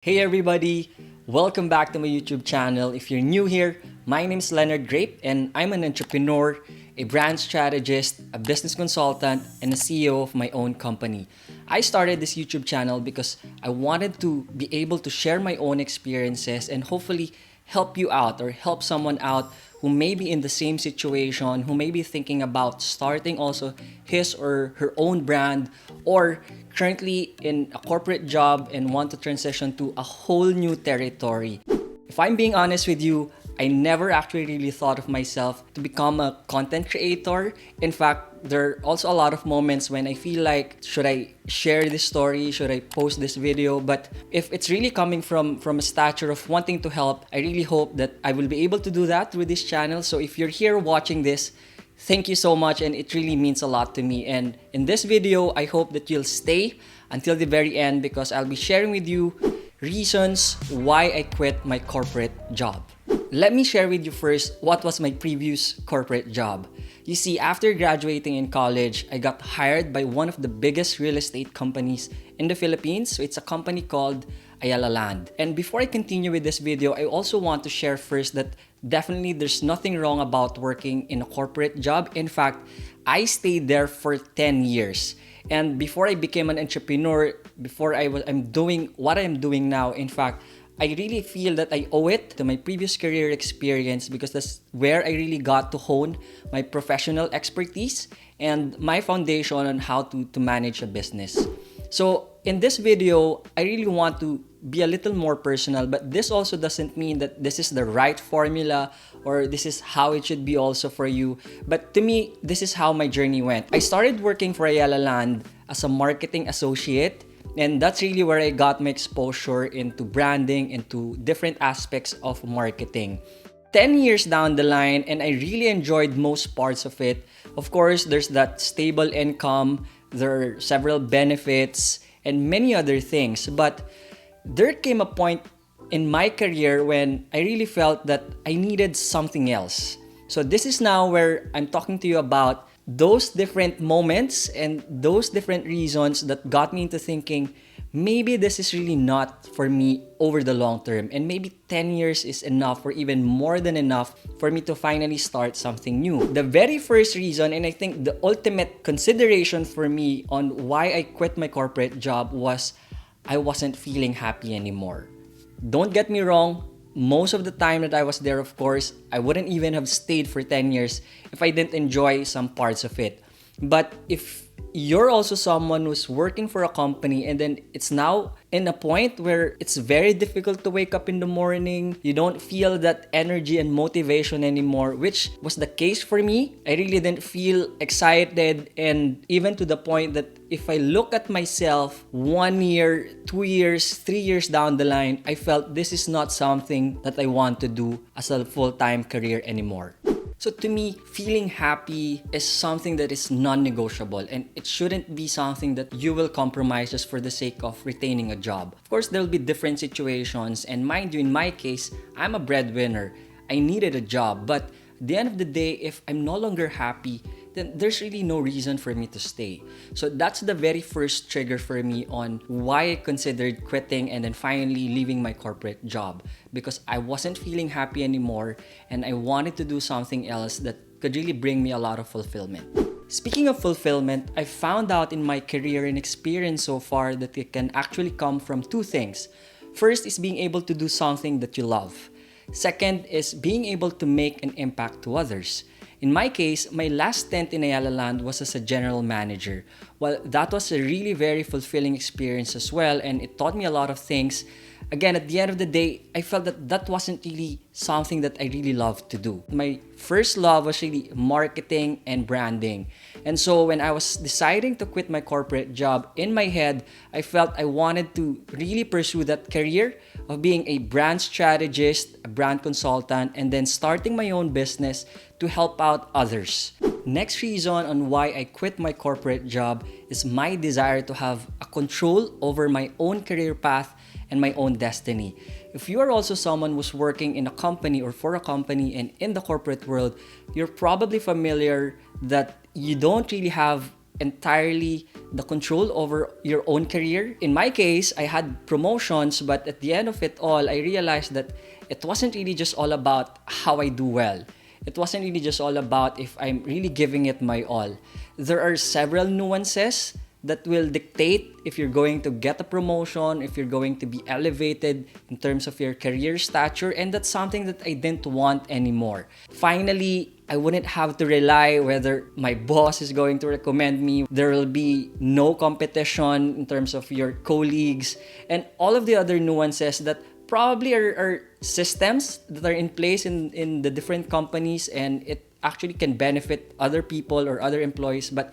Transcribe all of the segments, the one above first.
Hey everybody, welcome back to my YouTube channel. If you're new here, my name is Leonard Grape and I'm an entrepreneur, a brand strategist, a business consultant, and a CEO of my own company. I started this YouTube channel because I wanted to be able to share my own experiences and hopefully help you out or help someone out who may be in the same situation, who may be thinking about starting also his or her own brand, or currently in a corporate job and want to transition to a whole new territory. If I'm being honest with you, I never actually really thought of myself to become a content creator. In fact, there are also a lot of moments when I feel like, should I share this story? Should I post this video? But if it's really coming from a stature of wanting to help, I really hope that I will be able to do that through this channel. So if you're here watching this, thank you so much, and it really means a lot to me. And in this video, I hope that you'll stay until the very end because I'll be sharing with you reasons why I quit my corporate job. Let me share with you first what was my previous corporate job. You see, after graduating in college, I got hired by one of the biggest real estate companies in the Philippines. So it's a company called Ayala Land. And before I continue with this video, I also want to share first that definitely there's nothing wrong about working in a corporate job. In fact, I stayed there for 10 years. And before I became an entrepreneur, I'm doing what I'm doing now, in fact, I really feel that I owe it to my previous career experience because that's where I really got to hone my professional expertise and my foundation on how to manage a business. So in this video, I really want to be a little more personal, but this also doesn't mean that this is the right formula or this is how it should be also for you. But to me, this is how my journey went. I started working for Ayala Land as a marketing associate. And that's really where I got my exposure into branding, into different aspects of marketing. 10 years down the line, and I really enjoyed most parts of it. Of course, there's that stable income, there are several benefits, and many other things. But there came a point in my career when I really felt that I needed something else. So this is now where I'm talking to you about those different moments and those different reasons that got me into thinking maybe this is really not for me over the long term, and maybe 10 years is enough or even more than enough for me to finally start something new. The very first reason, and I think the ultimate consideration for me on why I quit my corporate job, was I wasn't feeling happy anymore. Don't get me wrong, most of the time that I was there, of course, I wouldn't even have stayed for 10 years if I didn't enjoy some parts of it. But if you're also someone who's working for a company and then it's now in a point where it's very difficult to wake up in the morning, you don't feel that energy and motivation anymore, which was the case for me. I really didn't feel excited, and even to the point that if I look at myself 1 year, 2 years, 3 years down the line, I felt this is not something that I want to do as a full-time career anymore. So to me, feeling happy is something that is non-negotiable, and it shouldn't be something that you will compromise just for the sake of retaining a job. Of course, there will be different situations, and mind you, in my case, I'm a breadwinner. I needed a job, but at the end of the day, if I'm no longer happy, then there's really no reason for me to stay. So that's the very first trigger for me on why I considered quitting and then finally leaving my corporate job, because I wasn't feeling happy anymore and I wanted to do something else that could really bring me a lot of fulfillment. Speaking of fulfillment, I found out in my career and experience so far that it can actually come from two things. First is being able to do something that you love. Second is being able to make an impact to others. In my case, my last stint in Ayala Land was as a general manager. Well, that was a really very fulfilling experience as well, and it taught me a lot of things. Again, at the end of the day, I felt that that wasn't really something that I really loved to do. My first love was really marketing and branding. And so when I was deciding to quit my corporate job, in my head, I felt I wanted to really pursue that career of being a brand strategist, a brand consultant, and then starting my own business to help out others. Next reason on why I quit my corporate job is my desire to have a control over my own career path and my own destiny. If you are also someone who's working in a company or for a company and in the corporate world, you're probably familiar that you don't really have entirely the control over your own career. In my case, I had promotions, but at the end of it all, I realized that it wasn't really just all about how I do well. It wasn't really just all about if I'm really giving it my all. There are several nuances that will dictate if you're going to get a promotion, if you're going to be elevated in terms of your career stature, and that's something that I didn't want anymore. Finally, I wouldn't have to rely whether my boss is going to recommend me. There will be no competition in terms of your colleagues and all of the other nuances that probably are systems that are in place in the different companies, and it actually can benefit other people or other employees. But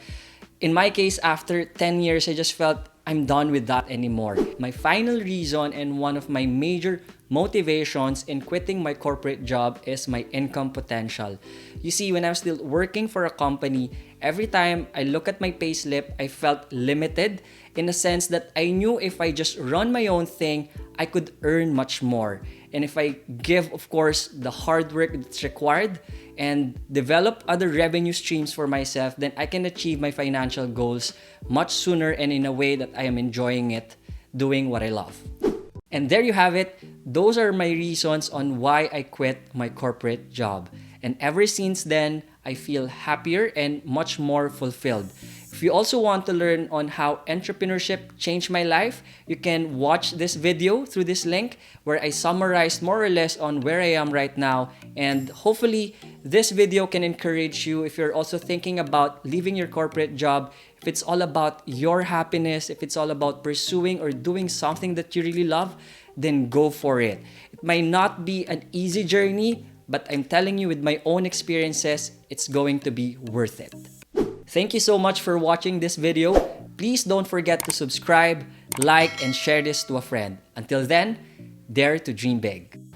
in my case, after 10 years, I just felt I'm done with that anymore. My final reason and one of my major motivations in quitting my corporate job is my income potential. You see, when I was still working for a company, every time I look at my payslip, I felt limited in a sense that I knew if I just run my own thing, I could earn much more. And if I give, of course, the hard work that's required and develop other revenue streams for myself, then I can achieve my financial goals much sooner and in a way that I am enjoying it, doing what I love. And there you have it. Those are my reasons on why I quit my corporate job. And ever since then, I feel happier and much more fulfilled. If you also want to learn on how entrepreneurship changed my life, you can watch this video through this link where I summarized more or less on where I am right now. And hopefully this video can encourage you if you're also thinking about leaving your corporate job, if it's all about your happiness, if it's all about pursuing or doing something that you really love, then go for it. It might not be an easy journey, but I'm telling you with my own experiences, it's going to be worth it. Thank you so much for watching this video. Please don't forget to subscribe, like, and share this to a friend. Until then, dare to dream big.